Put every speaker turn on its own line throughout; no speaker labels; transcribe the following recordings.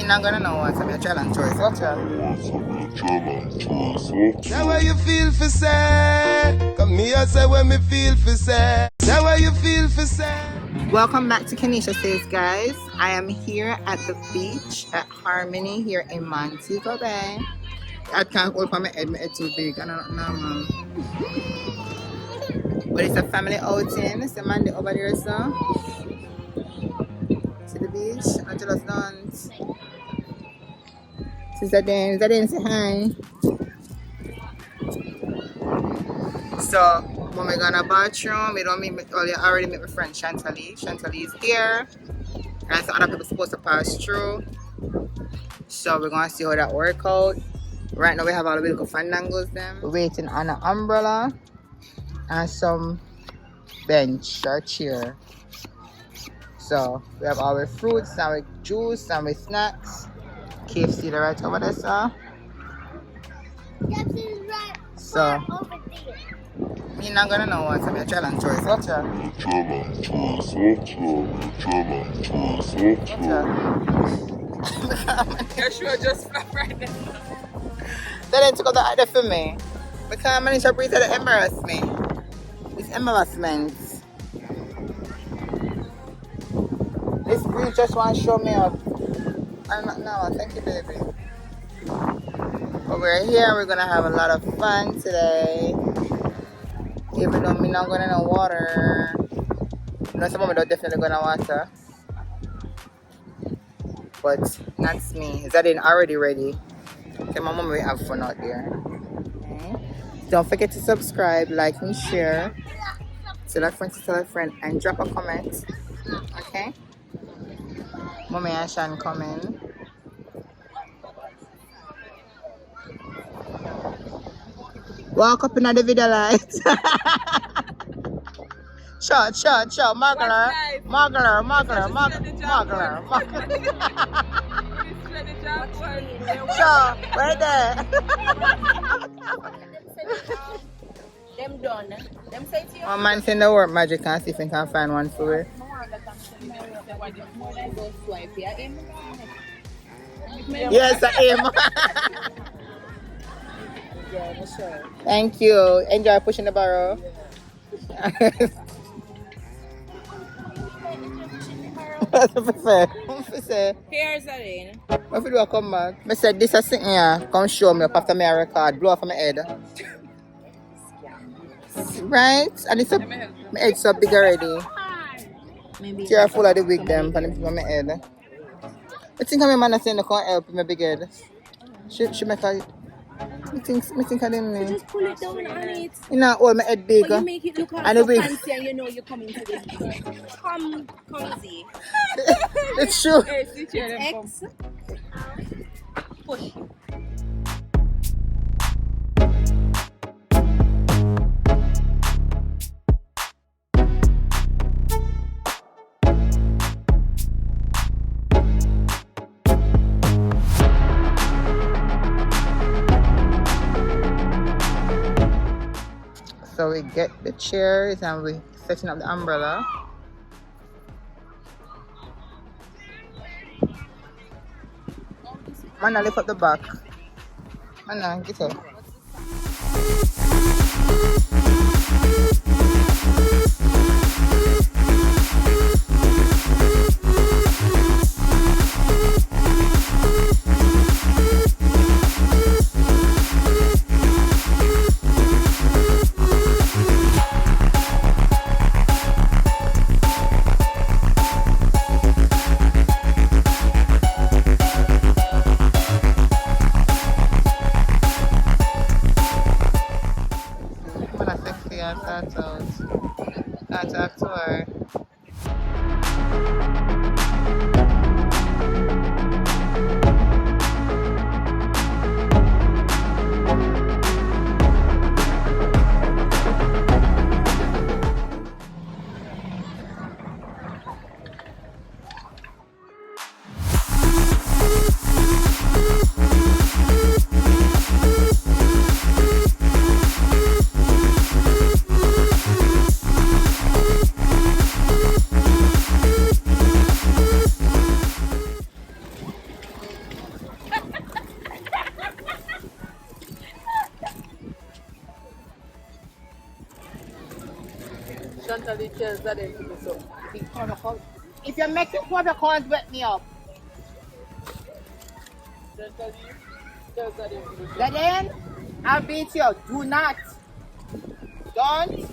You're not gonna know what's a challenge choice. Watch out.
Say what you feel for say. Come here, say what me feel for say. Say what you feel for say.
Welcome back to KeneishaSays, guys. I am here at the beach at Harmony here in Montego Bay. I can't hold for my head too big. I don't know, man. But it's a family outing. It's a Monday over there, so. To the beach. Angela's done. Sister Dan, say hi. So, when we go in the bathroom, we don't meet, I already met my friend Chantalie. Chantalie is here. And some other people supposed to pass through. So, we're going to see how that works out. Right now, we have all the little fandangles them. We're waiting on an umbrella and some bench or chair. So, we have our fruits and with juice and with snacks. KFC right over there, sir. So, you're not gonna know what's a challenge choice. Watch out.
Your shoe just flop right now.
They didn't took out the idea for me. Because I managed to breathe that it embarrassed me. It's embarrassment. This breeze just want to show me up. I'm not now. Thank you, baby. But we're here. We're gonna have a lot of fun today. Even though I'm not going to know water. You know, some of them are definitely going to water. But that's me. Is that already ready? So my mom will have fun out there. Okay. Don't forget to subscribe, like, and share. Tell a friend, and drop a comment. Okay? Mommy and Shan coming. Walk up in the video light. Shot. Muggler. Shot, right there.
Them done. Them say to you.
One man saying the word magic and see if he can find one for it. Yes, I am. Thank you. Enjoy pushing the barrow. What's it?
Here's the rain.
What if you come back? I said this is sitting here. Come show me up after my record. Blow off my head. Right? And it's a, my head's so big already. Tear full of the wig them from my head. I think my man is saying I can't help my big head. She make a... I think I didn't know.
Just pull it down on it.
You know, all my head big.
But you make it look
and
so
big.
fancy and you know you're coming to this. Come see.
It's true.
It's X. Push.
So we get the chairs and we setting up the umbrella. Mana, lift up the back. Mana, get up.
Chantal tells that they do so.
If you make it for the corns, wet me up.
Chantal tells that they do so.
Then I'll beat you. Do not. Don't.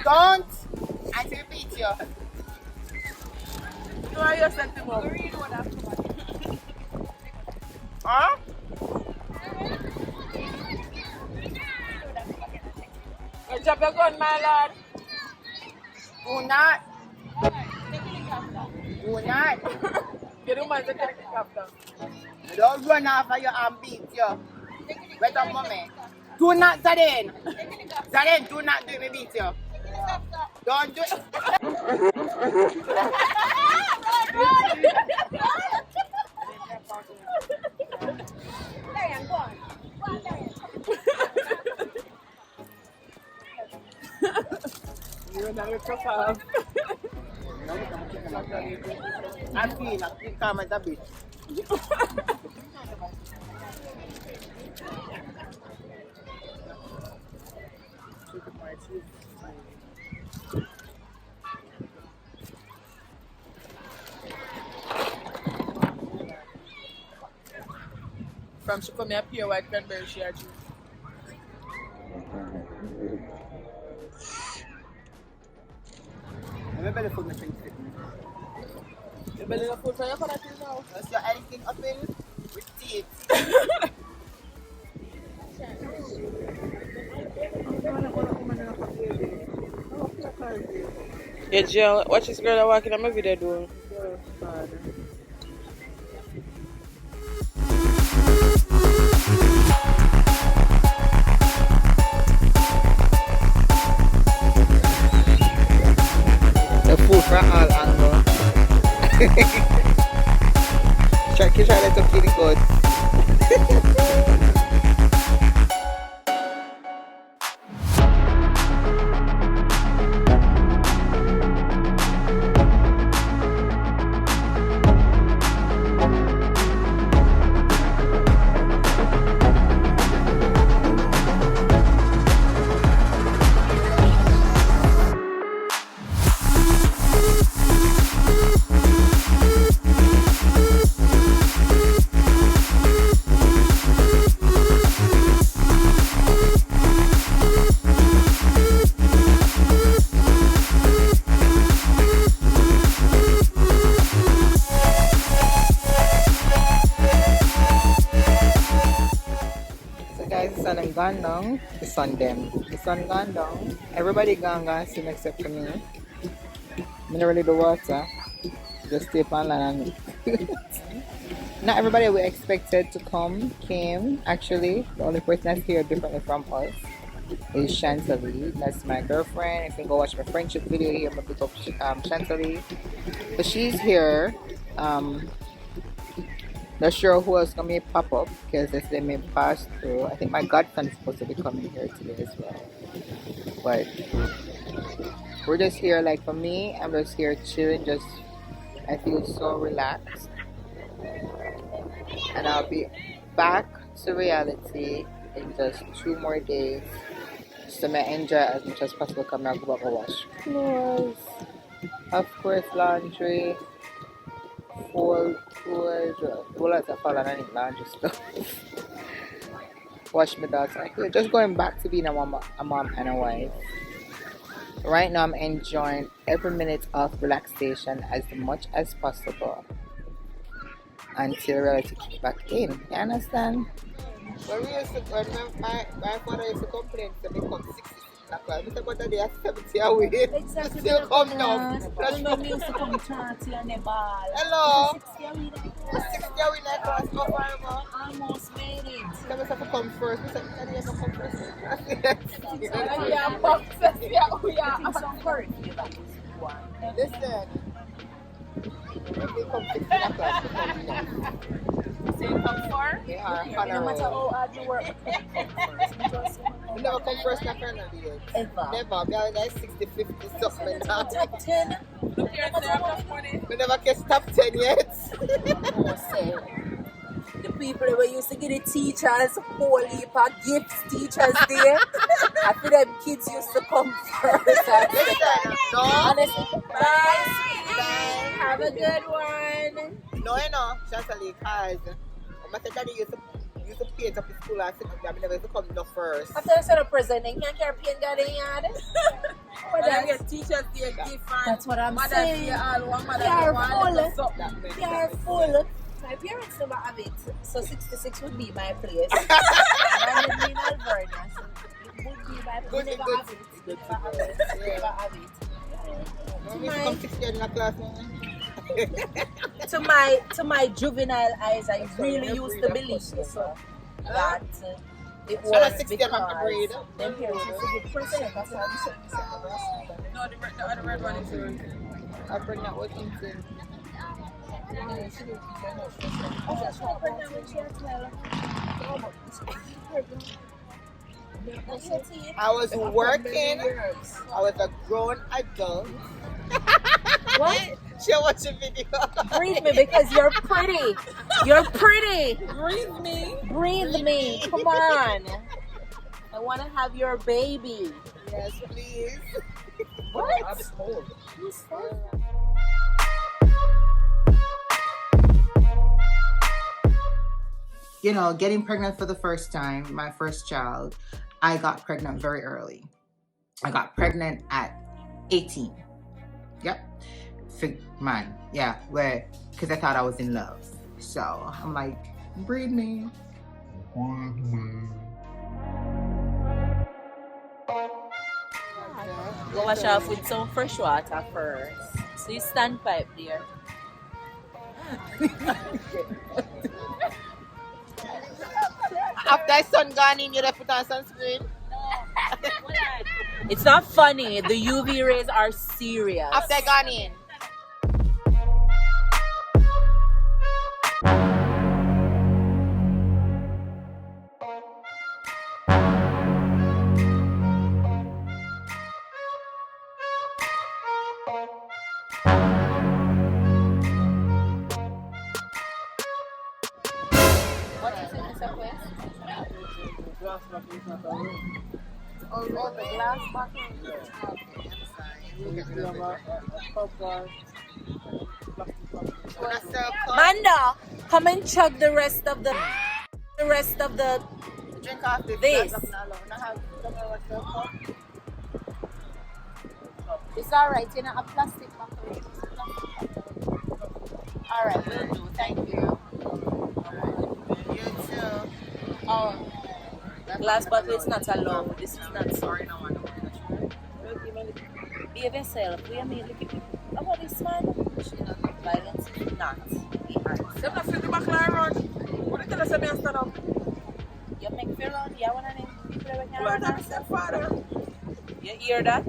I will beat you.
No, I just sent him up.
Huh?
Drop your gun, my lord.
Do not.
You don't mind to take the captain.
Don't run off of you and beat you. Wait up, mommy. Do not, Zadin. Zadin, do not do me beat you. Don't do it.
You're not with your
I'm clean. I'm clean calm as a bitch.
From she come here, pure white cranberry share juice.
I'm better food machine.
You belly no food for your father till now.
Unless you're anything up in with teeth.
Yeah, Jill, watch this girl walking on my video doing.
The food from all angles. Try to keep it good. Gone down, the sun gone down. Everybody gone swim except for me. I don't really do water. Just stay on land and not everybody we expected to came. Actually, the only person that's here differently from us is Chantalie. That's my girlfriend. If you go watch my friendship video here, I'm gonna pick up Chantalie. But she's here. Not sure who else gonna pop up because they may pass through. I think my godson is supposed to be coming here today as well. But we're just here, like for me, I'm just here chilling. I feel so relaxed, and I'll be back to reality in just 2 more days. So I enjoy as much as possible. Come and go back and wash clothes, of course, laundry. Fold clothes, bullets are falling on it, laundry stuff. Wash my dogs. Just going back to being a mom and a wife. Right now, I'm enjoying every minute of relaxation as much as possible until reality kicks back in. You understand? When my father used to complain to me come 66 o'clock. I thought that they are 70 away.
Exactly.
Still come now.
Remember me used to come 30 on the ball.
Hello.
60 away like
60 away like us. How far more?
almost made it.
Tell me to come first. We said that you come first.
Some current.
Listen. When they come 16 o'clock, they come now.
Say come for?
They are
No matter how hard you work,
we never come first in a final yet.
ever.
Never. We are like 60, 50 something.
Top 10.
Look here, say,
We never catch top 10 yet.
No, say. The people
remember when we used to give the teachers whole heap of gifts, Teachers Day. I feel them kids used to come first.
Listen, no.
Honestly, bye.
Bye.
Have a good one.
No, you know, Chantal, because my daddy used to paint up the school and sit there. I never used to come no first.
After I said a present, they can't carry paint gun in yard.
But then get Teachers Day gift and
That's what I'm
Mother's
saying.
Day all one Mother's Day one.
Careful. My parents never have it, so 66 would be my place. I live in Alberta, so it would be my place. Never have it. Never have it.
Come 6 years in a class, man.
To my juvenile eyes, I really used to believe that it was because them parents used to give presents. That's what I'm saying.
No, the other red one is yours.
I bring that with him too. I was working. I was a grown adult.
What?
She watched a video.
Breathe me because you're pretty. You're pretty.
Breathe me.
Breathe me. Come on. I want to have your baby.
Yes, please.
What?
You know, getting pregnant for the first time, my first child, I got pregnant very early. I got pregnant at 18. Yep. Man, yeah, because I thought I was in love. So I'm like, breed me.
Go wash off with some fresh water first. So you stand pipe there.
After sun gone in, you put on sunscreen.
It's not funny. The UV rays are serious.
After gone in.
What is it, Mr. Quest? Oh, the glass bottle. Manda, come and chug the rest of the
Drink off
this. It's alright, you know, a plastic bottle. Alright, will do. Thank you.
You too.
Oh, glass bottle is not allowed. This is not sorry. No one. Behave yourself. We are made looking about this man. Violence is not behind.
Them not fit the back line run. What do you tell us about stand up?
You make feel on the one of them people when you
Lord,
run.
I'm stepfather.
You hear that?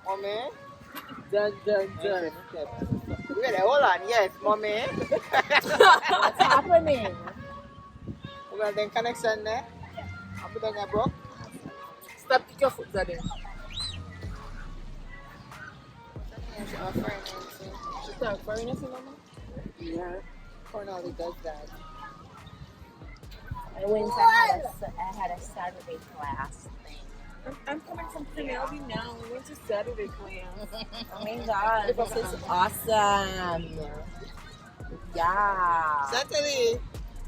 Mommy?
Done.
Wait, hold on. Yes, mommy.
What's happening?
We got the connection there. I'm going to broke.
Stop kick your foot there. She start foreigners in mama?
Yeah. Cornell does that.
I had a Saturday class thing.
I'm coming from Penelope now. We went to Saturday class.
Oh my god, this is awesome. Yeah.
Certainly.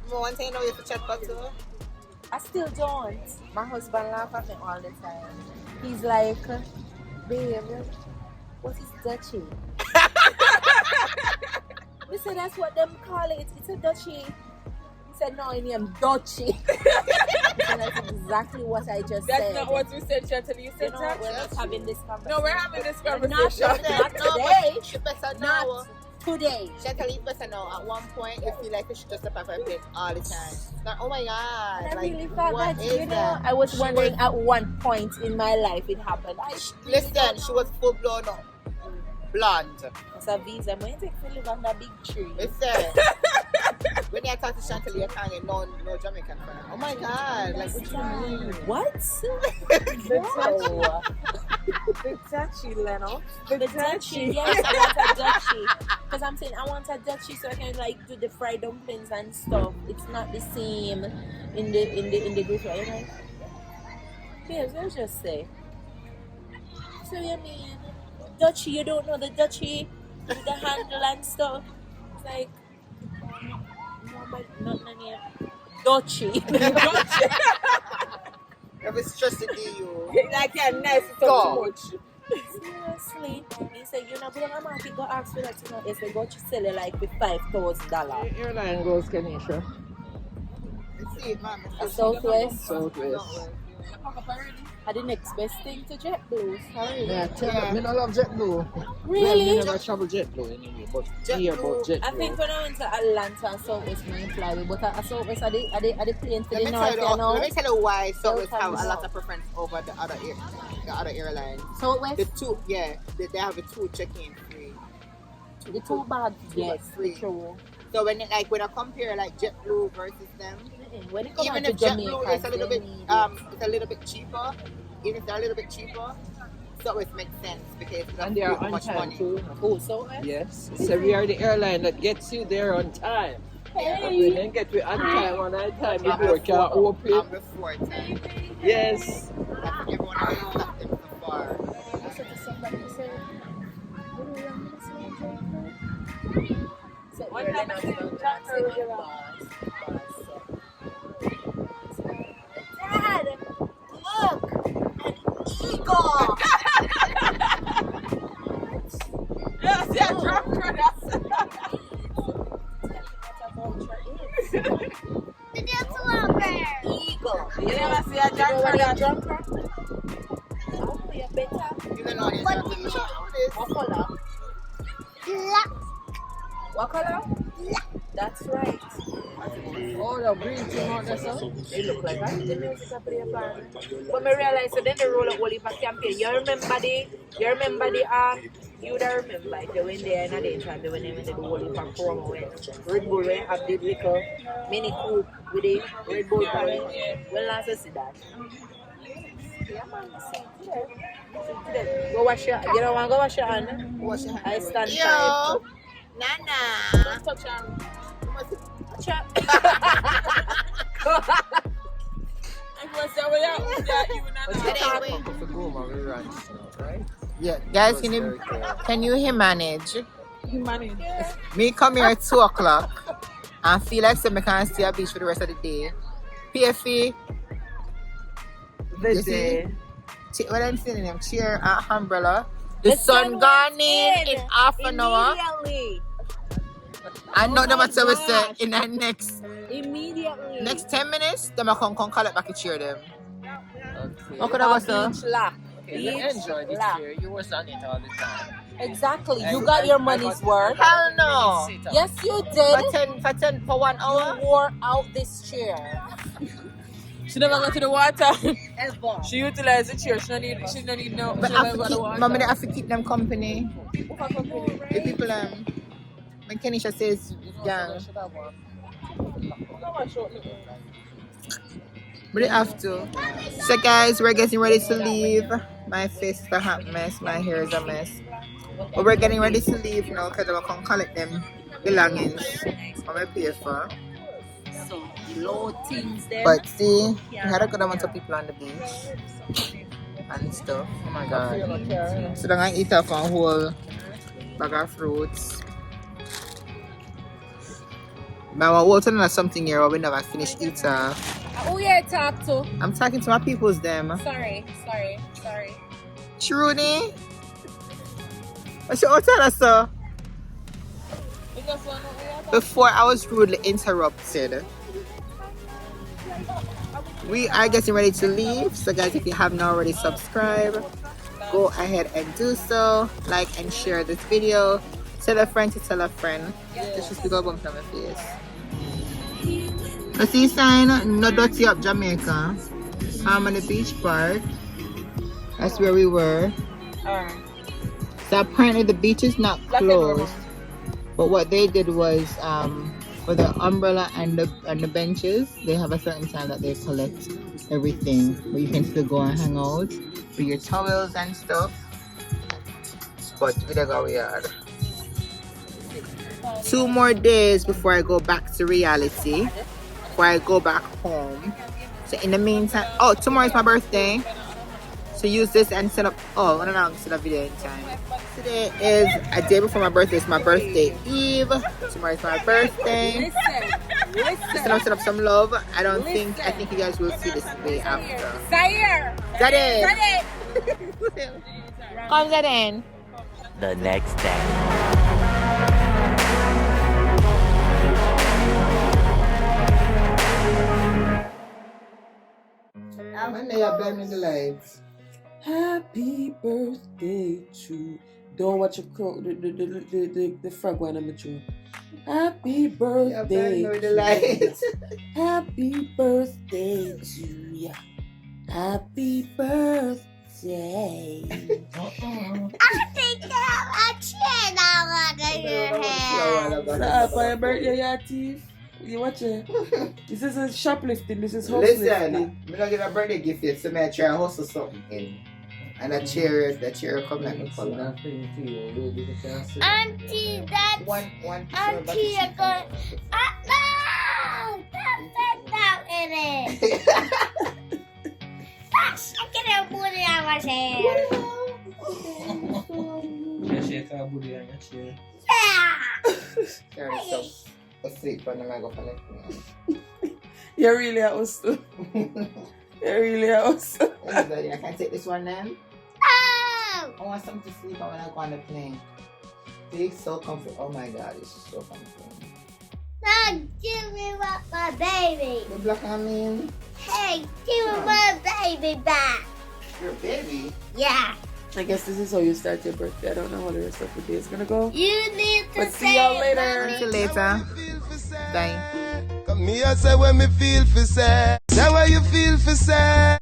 One thing I know you have to chat back to her.
I still don't. My husband laughs at me all the time. He's like, babe, what is duchy? We said that's what them call it. It's a duchy. He said no, it's named duchy. And that's exactly what I just
That's
said.
not what you said, Chantal. You said that?
We're not having this conversation.
No, we're having this
Not
conversation.
today.
You better know.
Not today.
Chantal, you better know. At one point, you feel like you should just step up and play all the time. Like, oh my god.
I
like,
really thought
what
that,
is
you know,
that?
I was
She
wondering at one point in my life it happened.
Listen, she was full blown up. Blonde.
It's a visa. I'm going to take to live on that big tree.
Listen. When you talk to Chantal, you can't get no Jamaican friend. Oh my god. Like, what do you mean?
What?
The touchy, Leno.
The duchy, yes, that's a duchy. Because I'm saying I want a duchy so I can like do the fried dumplings and stuff. It's not the same in the group, you know. Babes, let's just say. So you mean duchy? You don't know the duchy with the handle and stuff. It's like no, but not name. Duchy. Duchy.
If it's just to do you.
Like you're nice so much.
Seriously, he said, you know, but I'm happy go ask for that, you know. He said, go to sell it like for $5,000.
Airline goes Keneisha.
See it, man.
A Southwest.
Southwest.
I the next best thing to JetBlue. Sorry.
Yeah, tell me, I love JetBlue.
Really?
Well, me never travel JetBlue anyway, but hear about JetBlue.
I think when I went to Atlanta, Southwest my fly, but at Southwest, are the plane for the
Let
north, you know?
me tell you why Southwest have a
Southwest.
lot of preference over the other airlines.
Southwest?
The two, yeah, they have a two check-in free.
The two bags, yes,
free.
true.
So when I compare like JetBlue versus them,
When it comes
even
to
if JetBlue
Jamaica,
is a little bit cheaper, even if they're a little bit cheaper, Southwest makes sense because
And they are on
much
time
money.
too.
Oh, Southwest?
Yes. So we are the airline that gets you there on time. And we then get you on time, on time before can open.
I'm before time.
Yes.
Everyone else left them so far.
One time I said, Dad, look, an eagle.
Yeah, see, I dropped her.
Eagle.
You never see a
You know what a
jumper?
jumper? Oh, you better.
You don't know
What color? What color? That's right.
Oh, the green thing on the sun.
It look like that. The music I play plan. But me realize so then they roll up Wally for campaign. You remember the you would remember like they went there and they tried when they did the Wally for promo when Red Bull when have the little mini coupe with the Red Bull panel. When last I see that. Yeah, man, see today. Go wash your you don't want to go wash your hand?
Wash your
I
hands.
stand
Yo,
tight.
Nana.
Touch hand. Chat.
Yeah, guys, can you hear manage?
Humanity.
Me come here at 2 o'clock and feel like I can't see a beach for the rest of the day. PFE, you see? What I'm saying them chair and umbrella. The sun gone in half an hour.
Immediately.
I know them what we say in the
Immediately.
next 10 minutes, them will come collect back and cheer them.
Okay.
How could I go, sir?
Beach lock.
Okay, you enjoy this year. You was on it all the time.
Exactly. You got your money's worth.
Hell no.
Yes, you did.
For 1 hour?
You wore out this chair.
She never go to the water.
Ever.
She utilized the chair. She don't need no.
But
She
I
never go to the water.
Mama, I have to keep them company. The people, when KeneishaSays gang. But they have to. So guys, we're getting ready to leave. My face is a hot mess. My hair is a mess. But we're getting ready to leave now because I'm going to collect them belongings on my pay for.
So, low things there.
But see, we had a good amount of people on the beach and stuff. Oh my god. So they're going to eat off a whole bag of fruits. But I want to know something here, but we never finished eating.
Who you talk to?
I'm talking to my peoples, them.
Sorry.
Trudy? What's your tell us, sir? Before I was rudely interrupted. We are getting ready to leave. So guys, if you haven't already subscribed, go ahead and do so. Like and share this video. Tell a friend to tell a friend. This is the bump on my face. The sea sign, no dirty up Jamaica. I'm on the beach park. That's where we were. So apparently the beach is not closed. But what they did was for the umbrella and the benches, they have a certain time that they collect everything. But you can still go and hang out with your towels and stuff. But we don't go weird. 2 more days before I go back to reality, before I go back home. So in the meantime, oh, tomorrow is my birthday. So use this and set up, oh, I don't know how to set up video in time. Today is a day before my birthday. It's my birthday eve. Tomorrow is my birthday. Set up some love. I think you guys will see this day after.
Zaire!
Daddy!
Daddy!
Come Zadin.
The next day.
When they are blaming the lights.
Happy birthday to. Don't watch a crow. The frog one on the tree. Happy birthday.
Yeah, the lights.
Happy birthday to ya. Happy birthday.
I think that a chair now under your hair.
Stop for your birthday, yeah, thief. You watch it. This isn't shoplifting. This is
Listen,
houselifting.
I'm not get a birthday gift yet, so I try to hustle something in. And the chair come like me for that.
Auntie, that's
One
Auntie, you're going. No! That's out in it. That's shaking her booty on my hair. Yeah.
Yourself asleep and I'm going to
You're really a hustle. You're really a hustle.
I can take this one then.
Oh!
I want something to sleep on when I go on the plane. It's so comfortable. Oh my god, it's so comfortable.
Now give me my baby.
The black I mean.
Hey, give me my baby back.
Your baby?
Yeah.
I guess this is how you start your birthday. I don't know how the rest of the day is gonna go.
You need to
But
say
see y'all
it,
later.
mommy.
See you later. Bye.
Come here, say when me feel for say. Say what you feel for say.